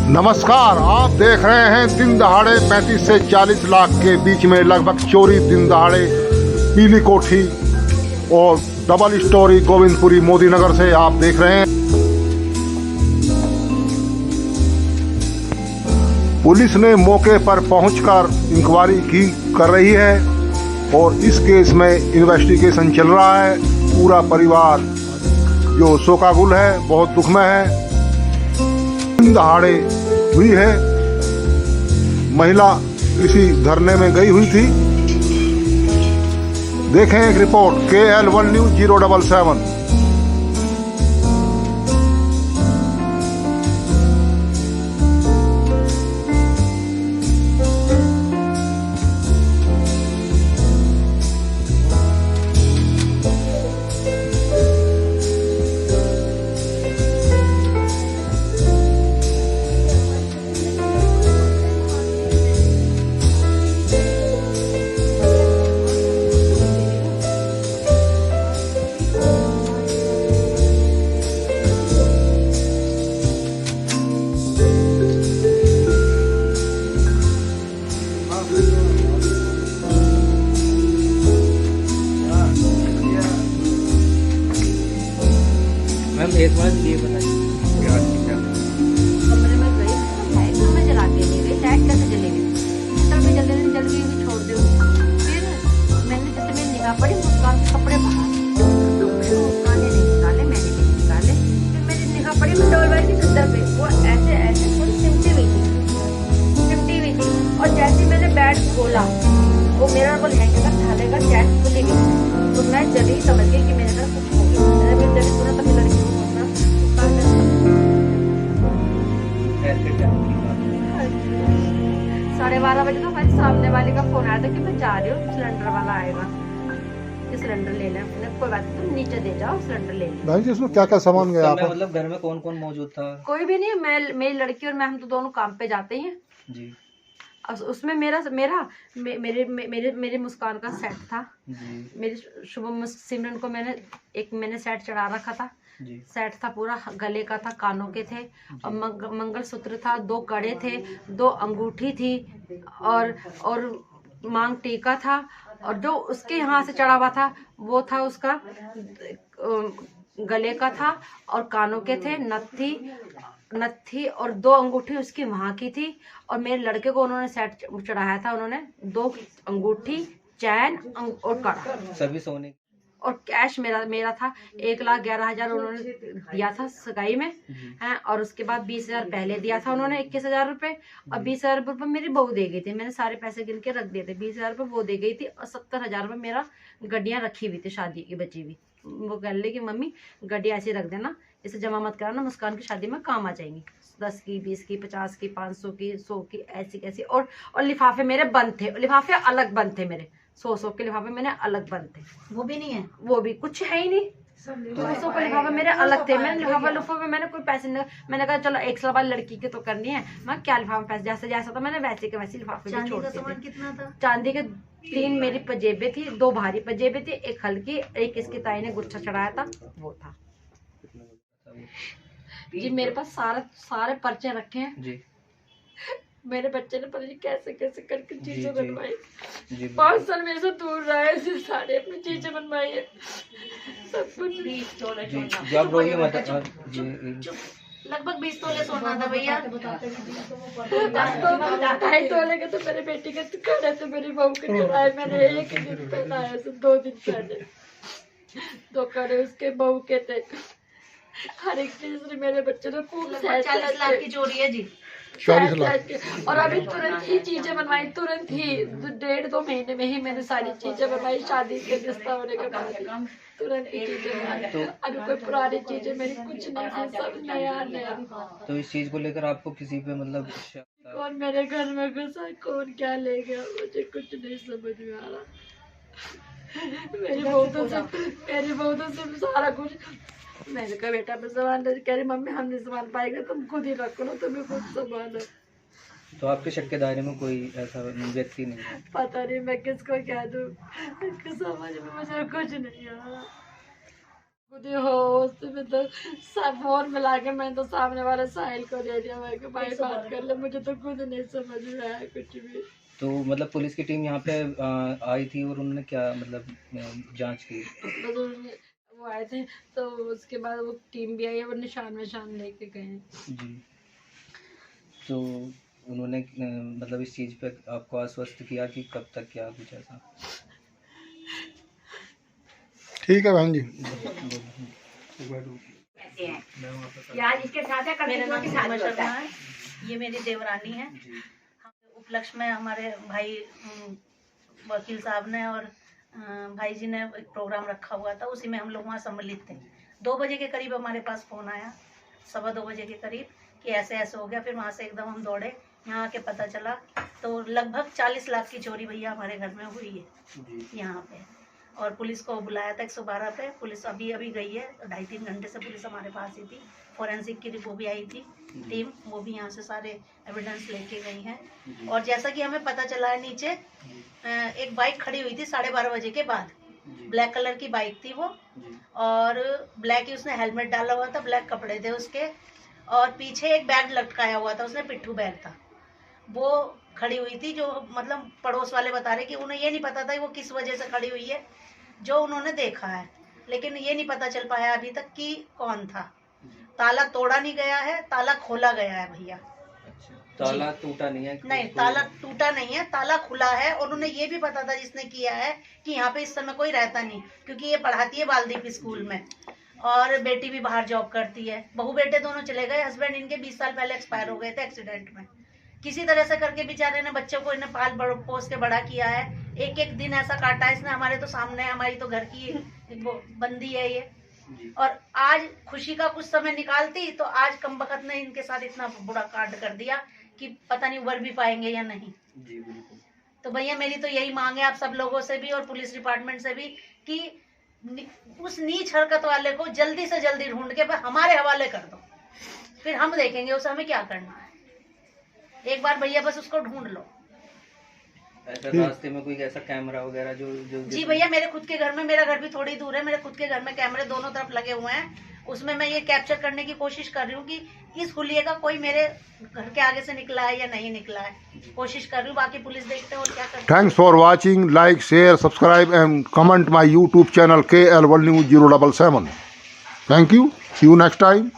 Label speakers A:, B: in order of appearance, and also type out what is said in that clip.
A: नमस्कार, आप देख रहे हैं दिन दहाड़े 35 से 40 लाख के बीच में लगभग चोरी दिन दहाड़े पीली कोठी और डबल स्टोरी गोविंदपुरी मोदी नगर से आप देख रहे हैं। पुलिस ने मौके पर पहुंचकर इंक्वायरी कर रही है और इस केस में इन्वेस्टिगेशन चल रहा है। पूरा परिवार जो शोकाकुल है, बहुत दुख में है। दिन दहाड़े हुई है, महिला किसी धरने में गई हुई थी। देखें एक रिपोर्ट KL1 News 077।
B: मैम एक बार ये बताइए
C: कमरे में गई, लाइट तो मैं जला के नहीं गई, लाइट कैसे जलेगी? तब भी जल गई भी छोड़ दो। फिर मैंने जैसे मेरी निगाह पड़ी, मुस्कान के कपड़े बाहर, तो मुस्कान ने नहीं निकाले, मैंने भी नहीं निकाले। फिर मेरी निगाह पड़ी मैं डोल की खद्दर पे, वो ऐसे ऐसे थोड़ी सिमटी हुई थी। और जैसे मैंने बेड खोला, वो मेरा वो लहंगे का थाले का चैन खुली गई, तो मैं जल्दी समझ गई कि मेरे साथ कुछ हो गया। मैंने जल्दी सुना तो लड़की को 12:30 बजे तो हमारे सामने वाले का फोन आया था कि मैं जा रही हूँ, सिलेंडर वाला आएगा, ये सिलेंडर ले लें। कोई बात नहीं, तुम नीचे दे जाओ, सिलेंडर ले लें।
A: भाई जी, उसमें क्या क्या सामान गया आपका?
B: मतलब घर में कौन कौन मौजूद था?
C: कोई भी नहीं, मैं मेरी लड़की और मैं, हम तो दोनों काम पे जाते हैं
B: जी।
C: उसमें मेरे मुस्कान का सेट था
B: जी।
C: मेरी शुभम सिमरन को मैंने सेट चढ़ा रखा था
B: जी।
C: सेट था पूरा, गले का था, कानों के थे और मंगलसूत्र था, 2 कड़े थे, 2 अंगूठी थी और मांग टीका था, और जो उसके यहाँ से चढ़ा हुआ था वो था उसका गले का था और कानों के थे, नत्थी और 2 अंगूठी उसकी वहां की थी। और मेरे लड़के को उन्होंने सेट चढ़ाया था, उन्होंने 2 अंगूठी, चैन और कड़ा,
B: सभी सोने।
C: और कैश मेरा था 1,11,000 उन्होंने दिया था सगाई में हैं। और उसके बाद 20,000 पहले दिया था उन्होंने, 21,000 रुपए, और 20,000 रुपए मेरी बहू दे गई थी। मैंने सारे पैसे गिन के रख दिए थे, 20,000 रुपए वो दे गई थी, और 70,000 रुपए मेरा गड्डियां रखी हुई थी शादी की बची हुई। वो कह ले कि मम्मी गड्डियां ऐसे रख देना, इसे जमा मत कराना, मुस्कान की शादी में काम आ जाएंगी, 10 की, 20 की, 50 की, 500 की, 100 की, ऐसी कैसी। और लिफाफे मेरे बंद थे, लिफाफे अलग बंद थे मेरे, 100 के लिफाफे मैंने अलग बंद थे। वो भी नहीं है, वो भी कुछ है ही नहीं, 200 के लिफाफे मेरे अलग थे। मैंने लिफाफे में मैंने कोई पैसे नहीं, मैंने कहा चलो 1 साल बाद लड़की की तो करनी है, मैं क्या लिफाफे पैसे जैसे जैसा था मैंने वैसे के वैसे लिफाफे भी छोड़ दिए। कितना था? चांदी के 3 मेरी पजेबें थी, 2 भारी पजेबें थी, 1 हल्की, 1 इसकी ताई ने गुच्छा चढ़ाया था, वो था जी। मेरे पास सारे पर्चे रखे हैं जी। मेरे बच्चे ने पता नहीं कैसे कैसे करके चीजें बनवाई, 5 साल मेरे से दूर रहा है, ऐसे सारे अपनी चीजें बनवाई है, सब कुछ। लगभग 20 तोले सोना था भैया, 2.5 तोले के तो मेरे बेटी के कड़े तो मेरी बहू के चढ़ाए, मैंने 1 ही दिन पहनाया, 2 दिन पहले 2 कड़े उसके बहू के थे। हर एक चीज मेरे बच्चे ने खूब 40 लाख की चोरी है जी, 40 लाख। और अभी तुरंत ही चीजें बनवाई, तुरंत ही 1.5-2 महीने में ही मैंने सारी चीजें बनवाई, शादी के रिश्ता होने के बाद तुरंत ही चीजें बनवाई। तो अभी कोई पुरानी चीजें मेरी कुछ नहीं है, सब नया।
B: तो इस चीज को लेकर आपको किसी पे मतलब
C: कौन मेरे घर में घुसा, कौन क्या ले गया, मुझे कुछ नहीं समझ में आ रहा। मेरी बहू तो सिर्फ सारा कुछ, मैंने कहा बेटा मैं सामान, कह रही मम्मी हम नहीं संभाल पाएंगे, तुम खुद ही रखो ना, तुम्हें खुद संभालो।
B: तो आपके शक के दायरे में कोई ऐसा व्यक्ति नहीं है?
C: पता नहीं मैं किसको कह दूं, समझ में मुझे कुछ नहीं आ रहा। खुद ही हो उसमें तो सब फोन मिला के मैं तो सामने वाले साहिल को दे दिया, मैं कि भाई बात कर ले, मुझे तो खुद नहीं समझ में आया कुछ भी।
B: तो मतलब पुलिस की टीम यहाँ पे आई थी और उन्होंने क्या मतलब जांच की?
C: बस वो आए थे तो उसके बाद वो टीम भी आई है, वो निशान विशान लेके गए हैं।
B: जी। तो उन्होंने मतलब इस चीज़ पे आपको आश्वस्त किया कि कब तक क्या कुछ ऐसा?
A: ठीक है बहन जी।
D: मेरा नाम सीमा शर्मा है, ये मेरी देवरानी है। उपलक्ष्य में हमारे भाई वकील साहब ने और भाई जी ने एक प्रोग्राम रखा हुआ था, उसी में हम लोग वहाँ सम्मिलित थे। 2 बजे के करीब हमारे पास फ़ोन आया, 2:15 बजे के करीब, कि ऐसे ऐसे हो गया। फिर वहाँ से एकदम हम दौड़े, यहाँ आके पता चला तो लगभग 40 लाख की चोरी भैया हमारे घर में हुई है यहाँ पे। और पुलिस को बुलाया था 112 पे, पुलिस अभी गई है, 2.5-3 घंटे से पुलिस हमारे पास ही थी। फॉरेंसिक की वो भी आई थी टीम, वो भी यहाँ से सारे एविडेंस लेके गई हैं। और जैसा कि हमें पता चला है, नीचे एक बाइक खड़ी हुई थी 12:30 बजे के बाद, ब्लैक कलर की बाइक थी वो, और ब्लैक ही उसने हेलमेट डाला हुआ था, ब्लैक कपड़े थे उसके, और पीछे एक बैग लटकाया हुआ था, उसने पिट्ठू बैग था, वो खड़ी हुई थी। जो मतलब पड़ोस वाले बता रहे कि उन्हें ये नहीं पता था वो किस वजह से खड़ी हुई है, जो उन्होंने देखा है, लेकिन ये नहीं पता चल पाया अभी तक कि कौन था। ताला तोड़ा नहीं गया है, ताला खोला गया है भैया।
B: अच्छा, ताला टूटा नहीं है?
D: नहीं, ताला टूटा नहीं है, ताला खुला है। और उन्हें ये भी पता था जिसने किया है कि यहाँ पे इस समय कोई रहता नहीं, क्योंकि ये पढ़ाती है बालदीप स्कूल में, और बेटी भी बाहर जॉब करती है। बहू बेटे दोनों चले गए, हस्बैंड इनके 20 साल पहले एक्सपायर हो गए थे एक्सीडेंट में। किसी तरह से करके बेचारे ने बच्चों को इन्हें पाल पोस के बड़ा किया है। एक एक दिन ऐसा काटा है इसने, हमारे तो सामने, हमारी तो घर की वो बंदी है ये। और आज खुशी का कुछ समय निकालती तो आज कमबख्त ने इनके साथ इतना बुरा कांड कर दिया कि पता नहीं उबर भी पाएंगे या नहीं।
B: जी बिल्कुल।
D: तो भैया मेरी तो यही मांग है आप सब लोगों से भी और पुलिस डिपार्टमेंट से भी कि उस नीच हरकत वाले को जल्दी से जल्दी ढूंढ के हमारे हवाले कर दो, फिर हम देखेंगे उसे हमें क्या करना है। एक बार भैया बस उसको ढूंढ लो।
B: ऐसा रास्ते में कोई ऐसा कैमरा वगैरह जो
D: जी भैया, मेरे खुद के घर में, मेरा घर भी थोड़ी दूर है, मेरे खुद के घर में कैमरे दोनों तरफ लगे हुए हैं। उसमें मैं ये कैप्चर करने की कोशिश कर रही हूँ कि इस हुलिये का कोई मेरे घर के आगे से निकला है या नहीं निकला है, कोशिश कर रही हूँ। बाकी पुलिस देखते हैं और क्या करते हैं।
A: Thanks for watching. Like, share, subscribe and comment my YouTube channel KL1News 077. Thank you. See you next time.